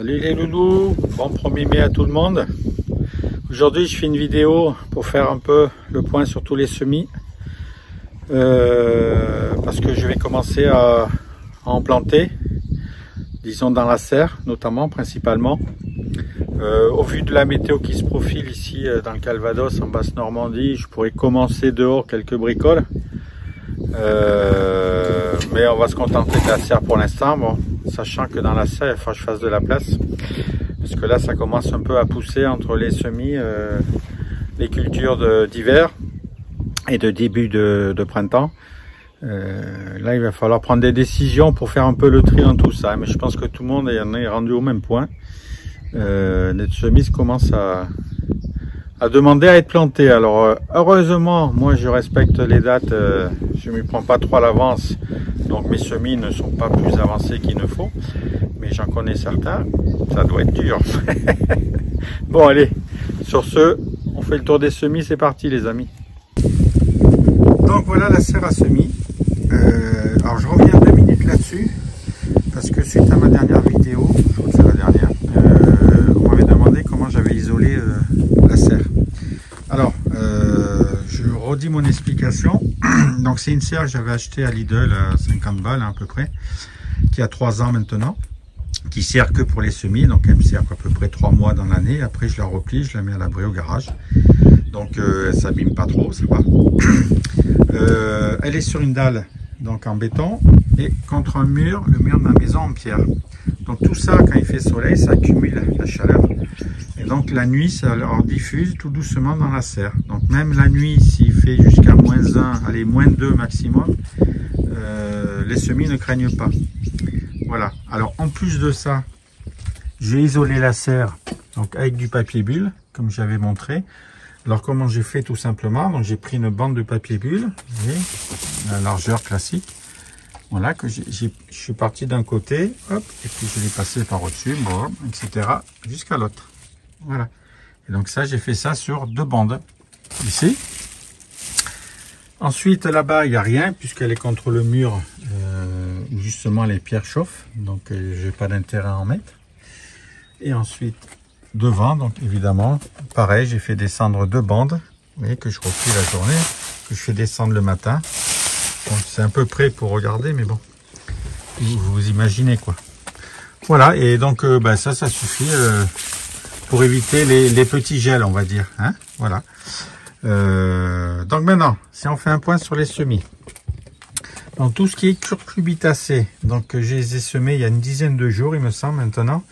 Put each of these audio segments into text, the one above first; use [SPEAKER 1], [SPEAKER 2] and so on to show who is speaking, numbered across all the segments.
[SPEAKER 1] Salut les loulous, bon 1er mai à tout le monde. Aujourd'hui je fais une vidéo pour faire un peu le point sur tous les semis. Parce que je vais commencer à en planter, disons dans la serre notamment, principalement. Au vu de la météo qui se profile ici dans le Calvados, en basse Normandie, je pourrais commencer dehors quelques bricoles. Mais on va se contenter de la serre pour l'instant, bon, sachant que dans la serre il faut que je fasse de la place, parce que là ça commence un peu à pousser entre les semis, les cultures d'hiver et de début de printemps. Là il va falloir prendre des décisions pour faire un peu le tri dans tout ça, mais je pense que tout le monde est rendu au même point. Les semis commencent à demander à être plantés. Alors heureusement, moi je respecte les dates, je ne m'y prends pas trop à l'avance, donc mes semis ne sont pas plus avancés qu'il ne faut, mais j'en connais certains, ça doit être dur. Bon allez, sur ce, on fait le tour des semis, c'est parti les amis. Donc voilà la serre à semis. Alors je reviens 2 minutes là-dessus, parce que suite à ma dernière vidéo, je crois que c'est la dernière, on m'avait demandé comment j'avais isolé la serre. Alors, je redis mon explication. Donc c'est une serre que j'avais achetée à Lidl à 50 balles à peu près, qui a 3 ans maintenant, qui sert que pour les semis, donc elle me sert à peu près 3 mois dans l'année. Après je la replie, je la mets à l'abri au garage, donc elle s'abîme pas trop, ça va. Elle est sur une dalle, donc en béton, et contre un mur, le mur de ma maison en pierre. Donc tout ça, quand il fait soleil, ça accumule la chaleur. Et donc la nuit, ça leur diffuse tout doucement dans la serre. Donc même la nuit, s'il fait jusqu'à -1, allez, -2 maximum, les semis ne craignent pas. Voilà. Alors en plus de ça, j'ai isolé la serre donc avec du papier bulle, comme j'avais montré. Alors comment j'ai fait tout simplement? Donc j'ai pris une bande de papier bulle, vous voyez, la largeur classique. Voilà, que je suis parti d'un côté, hop, et puis je l'ai passé par au-dessus, bon, etc. jusqu'à l'autre. Voilà. Et donc ça, j'ai fait ça sur 2 bandes, ici. Ensuite, là-bas, il n'y a rien, puisqu'elle est contre le mur, où justement les pierres chauffent. Donc, je n'ai pas d'intérêt à en mettre. Et ensuite, devant, donc évidemment, pareil, j'ai fait descendre 2 bandes. Vous voyez, que je replie la journée, que je fais descendre le matin. Donc, c'est un peu près pour regarder, mais bon, vous imaginez quoi. Voilà, et donc ça suffit pour éviter les petits gels, on va dire. Hein, voilà. Donc maintenant, si on fait un point sur les semis. Donc tout ce qui est curcubitacées, donc je les ai semés il y a une dizaine de jours, il me semble maintenant.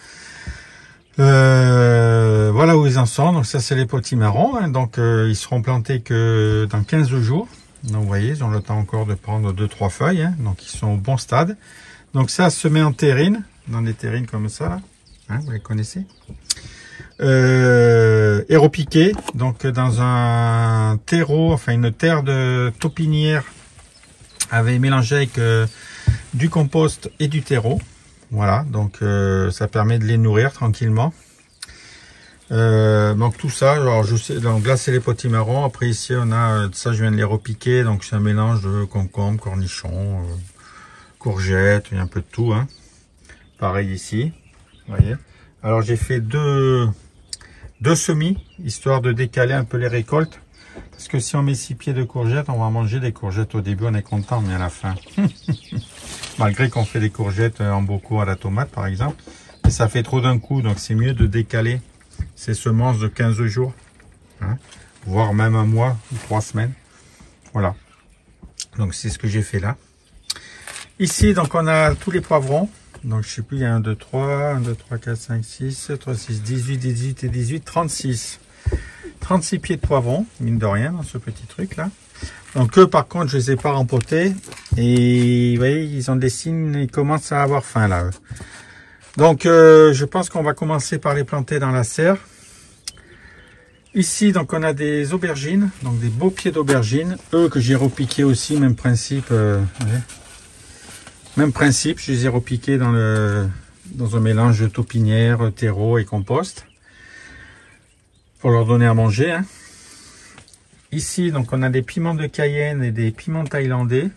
[SPEAKER 1] Voilà où ils en sont. Donc ça c'est les potimarrons, hein. Donc ils seront plantés que dans 15 jours. Donc vous voyez, ils ont le temps encore de prendre 2-3 feuilles, hein. Donc ils sont au bon stade. Donc ça se met en terrine, dans des terrines comme ça, là. Hein, vous les connaissez. Et repiqué, donc dans un terreau, enfin une terre de taupinière, avec mélangé avec du compost et du terreau. Voilà, donc ça permet de les nourrir tranquillement. Donc tout ça, alors je sais, donc là c'est les potimarrons. Après ici on a ça, je viens de les repiquer, donc c'est un mélange de concombre, cornichons, courgettes, il y a un peu de tout, hein. Pareil ici, vous voyez. Alors j'ai fait deux semis, histoire de décaler un peu les récoltes, parce que si on met 6 pieds de courgettes, on va manger des courgettes au début, on est content, mais à la fin, malgré qu'on fait des courgettes en bocaux à la tomate par exemple, et ça fait trop d'un coup, donc c'est mieux de décaler ces semences de 15 jours, hein, voire même 1 mois ou 3 semaines. Voilà, donc c'est ce que j'ai fait là. Ici donc on a tous les poivrons, donc je sais plus, il y a 1, 2, 3, 1, 2, 3, 4, 5, 6, 3, 6, 18, 18 et 18, 36. 36 pieds de poivrons, mine de rien, dans ce petit truc là. Donc eux par contre je les ai pas rempotés, et vous voyez ils ont des signes, ils commencent à avoir faim là. Donc je pense qu'on va commencer par les planter dans la serre. Ici donc on a des aubergines, donc des beaux pieds d'aubergines, eux que j'ai repiqués aussi, même principe. Même principe, je les ai repiqués dans un mélange de taupinière, terreau et compost, pour leur donner à manger, hein. Ici donc on a des piments de Cayenne et des piments thaïlandais.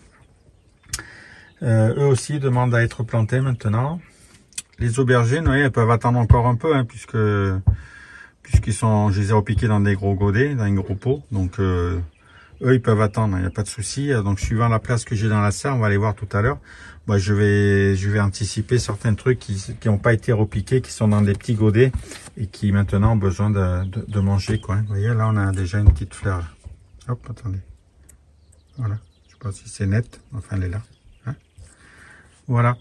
[SPEAKER 1] Eux aussi demandent à être plantés maintenant. Les aubergines, vous voyez, elles peuvent attendre encore un peu, hein, puisqu'ils sont, je les ai repiqués dans des gros godets, dans des gros pots. Donc, eux, ils peuvent attendre, il n'y a pas de souci. Donc, suivant la place que j'ai dans la serre, on va aller voir tout à l'heure. Moi, je vais anticiper certains trucs qui n'ont pas été repiqués, qui sont dans des petits godets et qui maintenant ont besoin de manger, quoi. Vous voyez, là, on a déjà une petite fleur. Hop, attendez. Voilà. Je sais pas si c'est net. Enfin, elle est là. Hein, voilà.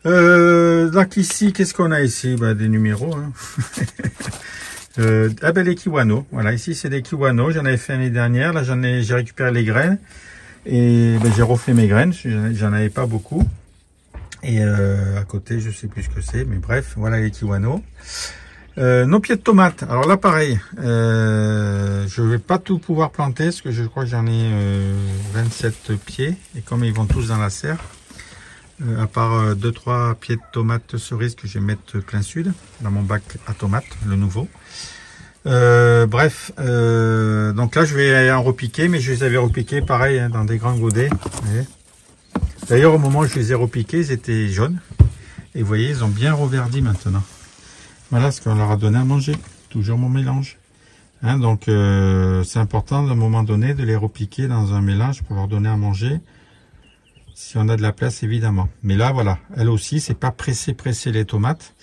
[SPEAKER 1] Donc ici, qu'est-ce qu'on a ici? Bah, des numéros. Hein. Les kiwanos. Voilà, ici, c'est des kiwanos. J'en avais fait l'année dernière. Là, j'ai récupéré les graines. Et ben, j'ai refait mes graines, j'en avais pas beaucoup. Et à côté, je sais plus ce que c'est, mais bref, voilà les kiwanos. Nos pieds de tomates. Alors là, pareil, je vais pas tout pouvoir planter, parce que je crois que j'en ai 27 pieds. Et comme ils vont tous dans la serre, à part 2-3 pieds de tomates cerises que je vais mettre plein sud, dans mon bac à tomates, le nouveau. Bref, donc là je vais en repiquer, mais je les avais repiqués pareil, hein, dans des grands godets. D'ailleurs, au moment où je les ai repiqués, ils étaient jaunes. Et vous voyez, ils ont bien reverdi maintenant. Voilà ce qu'on leur a donné à manger. Toujours mon mélange. Hein, donc c'est important à un moment donné de les repiquer dans un mélange pour leur donner à manger. Si on a de la place, évidemment. Mais là, voilà, elle aussi, c'est pas pressé les tomates.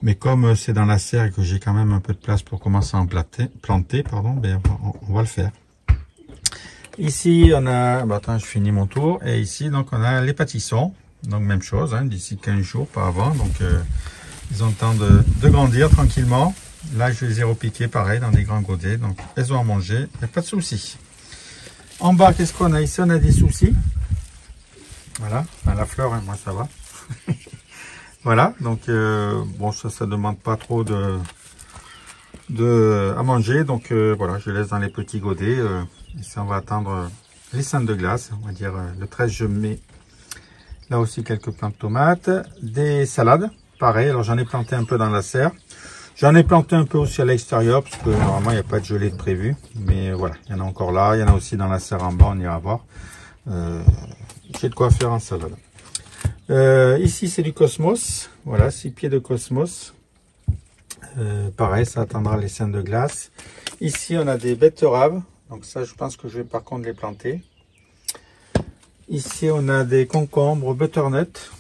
[SPEAKER 1] Mais comme c'est dans la serre et que j'ai quand même un peu de place pour commencer à en planter, ben on va le faire. Ici, on a... Bah, attends, je finis mon tour. Et ici, donc, on a les pâtissons. Donc, même chose, hein, d'ici 15 jours, pas avant. Donc, ils ont le temps de grandir tranquillement. Là, je les ai repiqués, pareil, dans des grands godets. Donc, elles ont à manger. Il n'y a pas de souci. En bas, qu'est-ce qu'on a ici? On a des soucis. Voilà. Enfin, la fleur, hein, moi, ça va. Voilà, donc bon, ça demande pas trop à manger, donc voilà, je laisse dans les petits godets. Ici, on va attendre les cendres de glace, on va dire le 13 je mets là aussi quelques plants de tomates, des salades, pareil. Alors j'en ai planté un peu dans la serre, j'en ai planté un peu aussi à l'extérieur parce que normalement il n'y a pas de gelée de prévu, mais voilà, il y en a encore là, il y en a aussi dans la serre en bas, on ira voir. J'ai de quoi faire en salade. Ici c'est du cosmos, voilà, 6 pieds de cosmos, pareil, ça attendra les cendres de glace. Ici on a des betteraves, donc ça je pense que je vais par contre les planter. Ici on a des concombres butternut,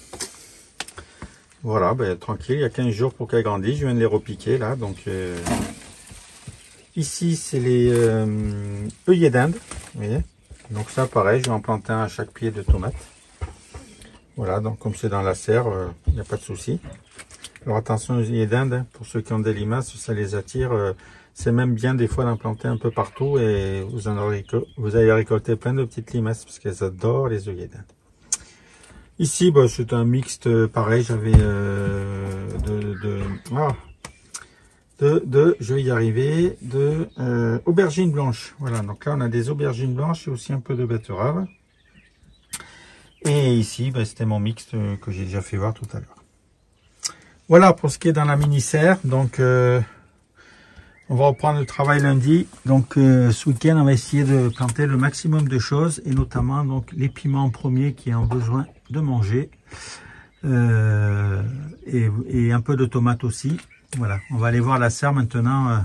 [SPEAKER 1] voilà, ben, tranquille, il y a 15 jours pour qu'elles grandissent, je viens de les repiquer là. Donc ici c'est les œillets d'Inde, vous voyez, donc ça pareil, je vais en planter un à chaque pied de tomate. Voilà, donc comme c'est dans la serre, il n'y a pas de souci. Alors attention aux œillets d'Inde, hein, pour ceux qui ont des limaces, ça les attire. C'est même bien des fois d'en planter un peu partout et vous allez récolter plein de petites limaces parce qu'elles adorent les œillets d'Inde. Ici, bah, c'est un mixte pareil, j'avais je vais y arriver, aubergines blanches. Voilà, donc là on a des aubergines blanches et aussi un peu de betterave. Et ici, ben, c'était mon mixte que j'ai déjà fait voir tout à l'heure. Voilà pour ce qui est dans la mini-serre. Donc, on va reprendre le travail lundi. Donc, ce week-end, on va essayer de planter le maximum de choses. Et notamment, donc, les piments premiers qui ont besoin de manger. Et un peu de tomates aussi. Voilà, on va aller voir la serre maintenant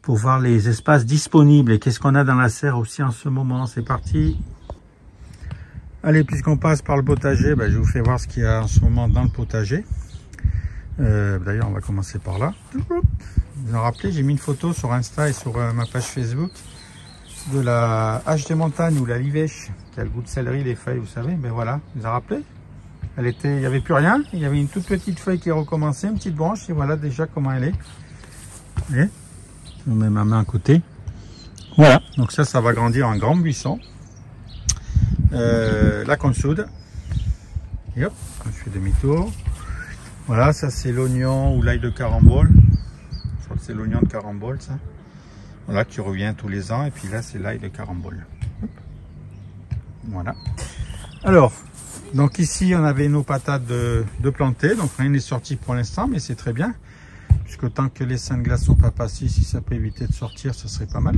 [SPEAKER 1] pour voir les espaces disponibles. Et qu'est-ce qu'on a dans la serre aussi en ce moment. C'est parti. Allez, puisqu'on passe par le potager, ben, je vous fais voir ce qu'il y a en ce moment dans le potager. D'ailleurs, on va commencer par là. Vous vous en rappelez, j'ai mis une photo sur Insta et sur ma page Facebook de la hache des montagnes ou la livèche, qui a le goût de céleri, les feuilles, vous savez. Ben voilà, vous vous en rappelez? Il n'y avait plus rien. Il y avait une toute petite feuille qui recommençait, une petite branche. Et voilà déjà comment elle est. Vous voyez? Je mets ma main à côté. Voilà, donc ça va grandir en grand buisson. La consoude, et hop, je fais demi-tour. Voilà, ça c'est l'oignon ou l'ail de carambole. Je crois que c'est l'oignon de carambole, ça. Voilà, qui revient tous les ans. Et puis là, c'est l'ail de carambole. Hop. Voilà. Alors, donc ici, on avait nos patates de planter. Donc rien n'est sorti pour l'instant, mais c'est très bien. Puisque tant que les seins de glace sont pas passés, si ça peut éviter de sortir, ça serait pas mal.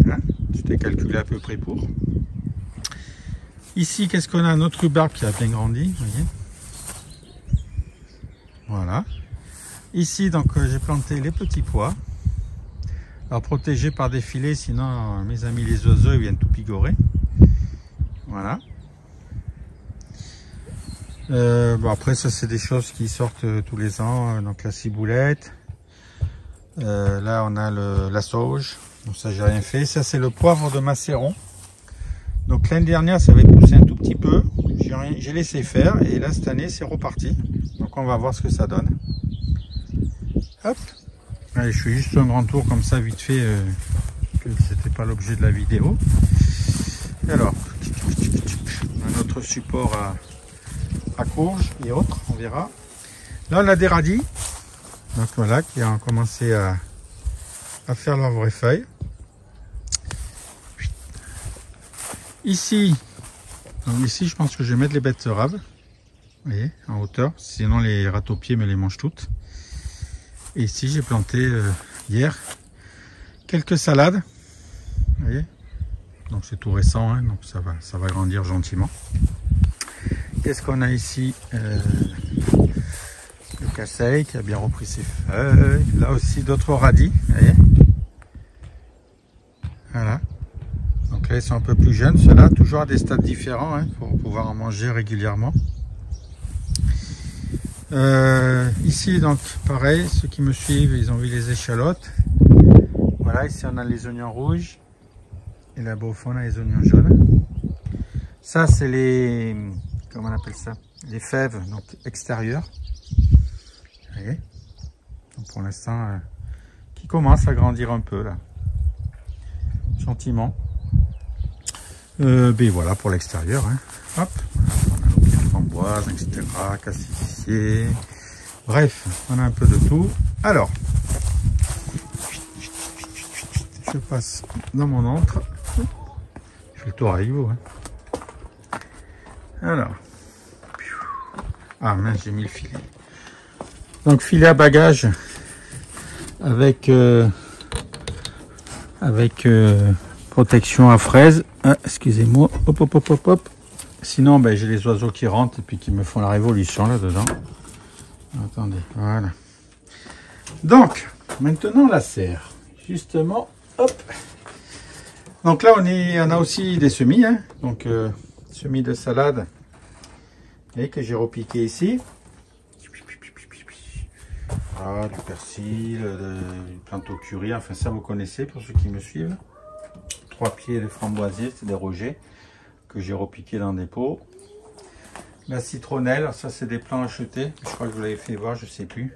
[SPEAKER 1] Hein, c'était calculé à peu près pour. Ici, qu'est-ce qu'on a? Notre rhubarbe qui a bien grandi, vous voyez. Voilà. Ici, donc, j'ai planté les petits pois. Alors, protégés par des filets, sinon mes amis les oiseaux ils viennent tout pigorer. Voilà. Bon, après, ça, c'est des choses qui sortent tous les ans. Donc, la ciboulette. Là, on a la sauge. Donc, ça, j'ai rien fait. Ça, c'est le poivre de Macéron. Donc, l'année dernière, ça avait poussé un tout petit peu. J'ai laissé faire. Et là, cette année, c'est reparti. Donc, on va voir ce que ça donne. Hop. Allez, je fais juste un grand tour comme ça, vite fait, que c'était pas l'objet de la vidéo. Alors, un autre support à courge et autres, on verra. Là, on a des radis, donc voilà, qui ont commencé à faire leurs vraies feuilles. Ici, je pense que je vais mettre les betteraves, vous voyez, en hauteur, sinon les ratopiers me les mangent toutes. Et ici, j'ai planté hier quelques salades, vous voyez, donc c'est tout récent, hein, donc ça va grandir gentiment. Qu'est-ce qu'on a ici? Le casseille qui a bien repris ses feuilles. Là aussi d'autres radis, vous voyez. Voilà. Donc là ils sont un peu plus jeunes, ceux-là, toujours à des stades différents, hein, pour pouvoir en manger régulièrement. Ici donc pareil, ceux qui me suivent, ils ont vu les échalotes. Voilà, ici on a les oignons rouges. Et là-bas au fond on a les oignons jaunes. Ça c'est les... comment on appelle ça? Les fèves donc extérieures. Vous voyez, donc pour l'instant qui commence à grandir un peu là, gentiment. Ben voilà pour l'extérieur, hein. Hop, on a les framboises, etc., cassissier, bref, on a un peu de tout. Alors, je passe dans mon antre, je fais le tour avec vous, hein. Alors, ah mince, j'ai mis le filet. Donc filet à bagage avec protection à fraises. Ah, excusez-moi, hop hop hop hop hop. Sinon ben, j'ai les oiseaux qui rentrent et puis qui me font la révolution là dedans. Attendez, voilà. Donc maintenant la serre. Justement, hop. Donc là on a aussi des semis, hein. Donc semis de salade et que j'ai repiqué ici. Voilà, du persil, une plante au curry, enfin ça vous connaissez pour ceux qui me suivent. 3 pieds de framboisier, c'est des rogers que j'ai repiqué dans des pots. La citronnelle, ça c'est des plants achetés, je crois que vous l'avez fait voir, je sais plus.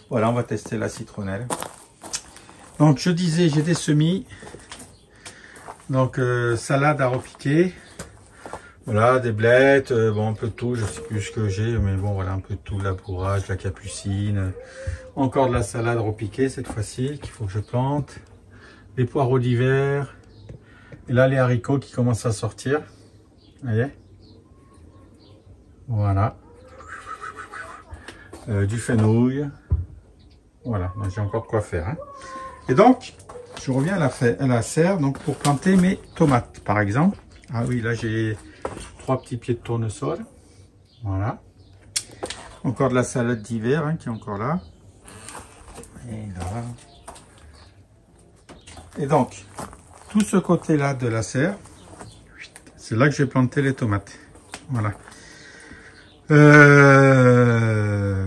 [SPEAKER 1] Voilà, on va tester la citronnelle. Donc je disais, j'ai des semis, donc salade à repiquer. Voilà, des blettes, bon un peu de tout, je sais plus ce que j'ai, mais bon voilà un peu de tout, la bourrage, la capucine, encore de la salade repiquée cette fois-ci qu'il faut que je plante, les poireaux d'hiver, et là les haricots qui commencent à sortir, vous voyez, voilà, du fenouil, voilà, j'ai encore de quoi faire, hein. Et donc je reviens à la serre donc pour planter mes tomates par exemple. Ah oui, là j'ai 3 petits pieds de tournesol, voilà, encore de la salade d'hiver, hein, qui est encore là, et là, et donc tout ce côté là de la serre, c'est là que j'ai planté les tomates, voilà.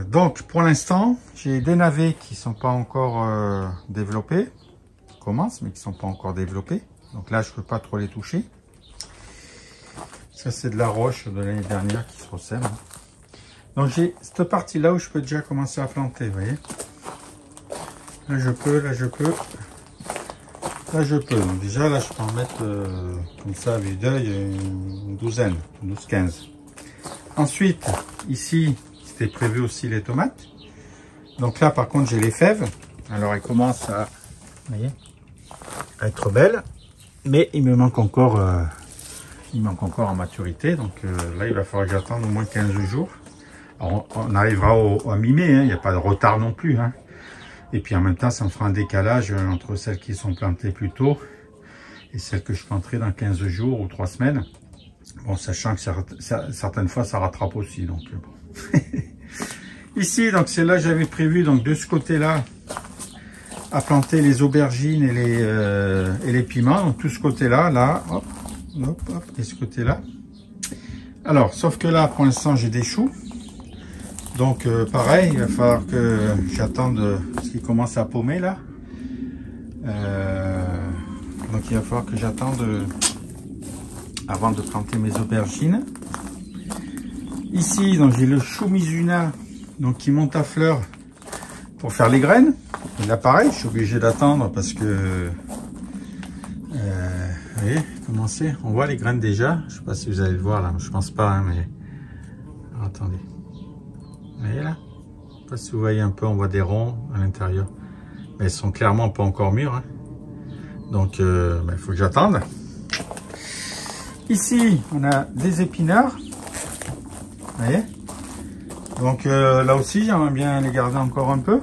[SPEAKER 1] Donc pour l'instant j'ai des navets qui sont pas encore développés, qui commencent mais qui sont pas encore développés, donc là je peux pas trop les toucher. Ça c'est de la roche de l'année dernière qui se resème. Donc j'ai cette partie là où je peux déjà commencer à planter, vous voyez. Là je peux, là je peux, là je peux. Donc déjà là je peux en mettre comme ça à vue d'œil une douzaine, 12-15. Ensuite ici c'était prévu aussi les tomates. Donc là par contre j'ai les fèves. Alors elles commencent à, vous voyez, à être belles. Mais il me manque encore... en maturité, donc là il va falloir que j'attende au moins 15 jours. Alors, on arrivera à mi-mai, hein, il n'y a pas de retard non plus, hein. Et puis en même temps ça me fera un décalage entre celles qui sont plantées plus tôt et celles que je planterai dans 15 jours ou 3 semaines. Bon, sachant que certaines fois ça rattrape aussi, donc bon. Ici, donc c'est là j'avais prévu donc de ce côté-là à planter les aubergines et les piments. Donc tout ce côté-là, là, hop, hop, hop, et ce côté-là. Alors, sauf que là, pour l'instant, j'ai des choux. Donc pareil, il va falloir que j'attende ce qui commence à paumer là. Donc il va falloir que j'attende avant de planter mes aubergines. Ici, donc j'ai le chou Mizuna, donc qui monte à fleurs pour faire les graines. Et là pareil, je suis obligé d'attendre parce que vous voyez comment c'est, on voit les graines déjà. Je sais pas si vous allez le voir là, je pense pas, hein, mais alors, attendez. Vous voyez là, je sais pas si vous voyez un peu, on voit des ronds à l'intérieur, mais elles sont clairement pas encore mûres, hein. Donc il faut que j'attende. Ici on a des épinards, vous voyez, donc là aussi j'aimerais bien les garder encore un peu.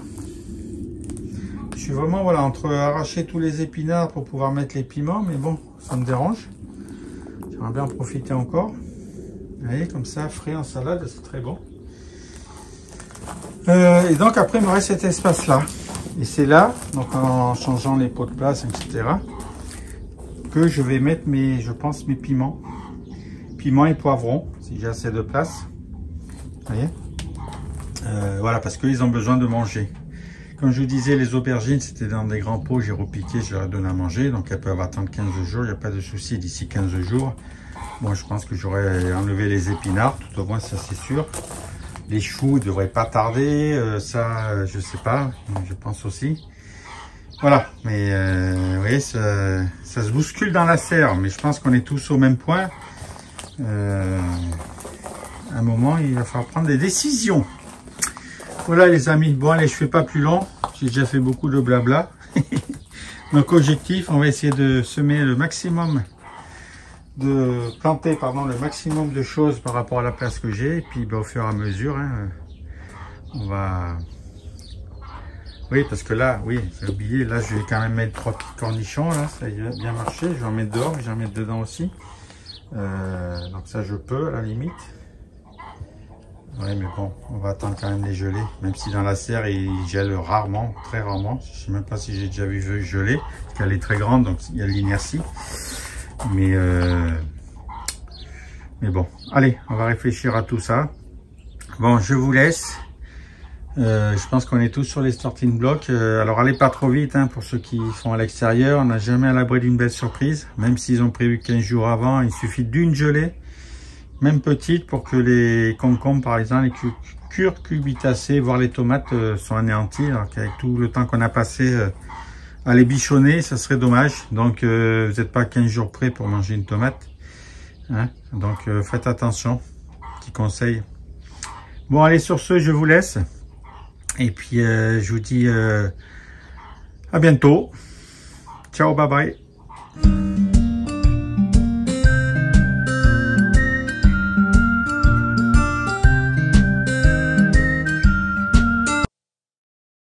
[SPEAKER 1] Je suis vraiment voilà entre arracher tous les épinards pour pouvoir mettre les piments, mais bon, ça me dérange. J'aimerais bien en profiter encore. Vous voyez, comme ça, frais en salade, c'est très bon. Et donc après, il me reste cet espace-là. Et c'est là, donc en changeant les pots de place, etc., que je vais mettre mes, je pense, mes piments. Piments et poivrons, si j'ai assez de place. Vous voyez, voilà, parce qu'ils ont besoin de manger. Comme je vous disais, les aubergines, c'était dans des grands pots, j'ai repiqué, je leur ai donné à manger. Donc elles peuvent attendre 15 jours, il n'y a pas de souci d'ici 15 jours. Bon, je pense que j'aurais enlevé les épinards, tout au moins ça c'est sûr. Les choux ne devraient pas tarder, ça je sais pas, je pense aussi. Voilà, mais vous voyez, ça se bouscule dans la serre, mais je pense qu'on est tous au même point. À un moment, il va falloir prendre des décisions. Voilà les amis, bon allez, je fais pas plus long, j'ai déjà fait beaucoup de blabla. Donc objectif, on va essayer de semer le maximum, de planter pardon, le maximum de choses par rapport à la place que j'ai. Et puis ben, au fur et à mesure, hein, on va... Oui, parce que là, oui, j'ai oublié, là je vais quand même mettre 3 petits cornichons, là, ça a bien marché, je vais en mettre dehors, je vais en mettre dedans aussi. Donc ça je peux à la limite. Ouais, mais bon, on va attendre quand même les gelées, même si dans la serre, il gèle rarement, très rarement. Je sais même pas si j'ai déjà vu geler, parce qu'elle est très grande, donc il y a de l'inertie. Mais bon, allez, on va réfléchir à tout ça. Bon, je vous laisse. Je pense qu'on est tous sur les starting blocks. Alors, allez pas trop vite, hein, pour ceux qui sont à l'extérieur. On n'a jamais à l'abri d'une belle surprise. Même s'ils ont prévu 15 jours avant, il suffit d'une gelée. Même petite pour que les concombres par exemple, les curcubitacées, voire les tomates sont anéanties. Alors qu'avec tout le temps qu'on a passé à les bichonner, ça serait dommage. Donc vous n'êtes pas 15 jours près pour manger une tomate, hein. Donc faites attention, petit conseil. Bon allez, sur ce je vous laisse. Et puis je vous dis à bientôt. Ciao, bye bye.